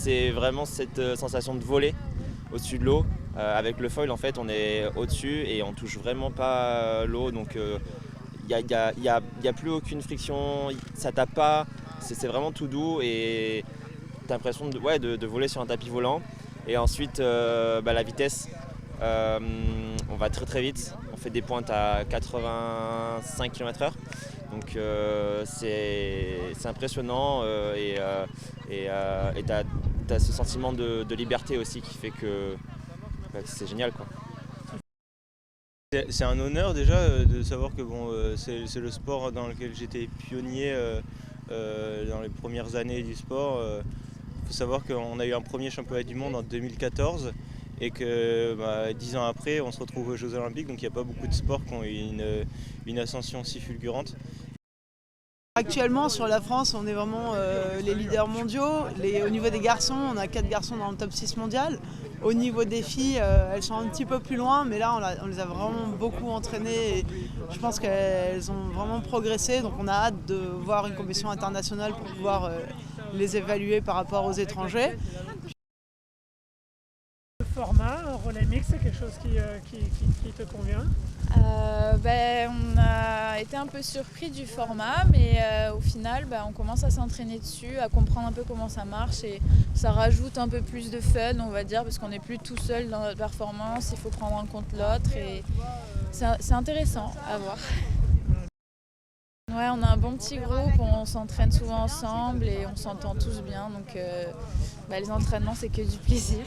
c'est vraiment cette sensation de voler au-dessus de l'eau. Avec le foil, en fait, on est au-dessus et on touche vraiment pas l'eau. Donc, il y a plus aucune friction, ça tape pas. C'est vraiment tout doux et tu as l'impression de voler sur un tapis volant. Et ensuite, la vitesse, on va très très vite. On fait des pointes à 85 km/h. Donc c'est impressionnant et tu as ce sentiment de liberté aussi qui fait que c'est génial, quoi. C'est un honneur déjà de savoir que c'est le sport dans lequel j'étais pionnier dans les premières années du sport. Il faut savoir qu'on a eu un premier championnat du monde en 2014 et que 10 ans après on se retrouve aux Jeux Olympiques, donc il n'y a pas beaucoup de sports qui ont eu une ascension si fulgurante. Actuellement sur la France, on est vraiment les leaders mondiaux. Au niveau des garçons, on a 4 garçons dans le top 6 mondial. Au niveau des filles, elles sont un petit peu plus loin, mais là on les a vraiment beaucoup entraînées et je pense qu'elles ont vraiment progressé. Donc on a hâte de voir une compétition internationale pour pouvoir les évaluer par rapport aux étrangers. Le format, relais mix, c'est quelque chose qui te convient? On a été un peu surpris du format, mais au final on commence à s'entraîner dessus, à comprendre un peu comment ça marche et ça rajoute un peu plus de fun, on va dire, parce qu'on n'est plus tout seul dans notre performance, il faut prendre en compte l'autre et c'est intéressant à voir. Ouais, on a un bon petit groupe, on s'entraîne souvent ensemble et on s'entend tous bien, donc les entraînements c'est que du plaisir.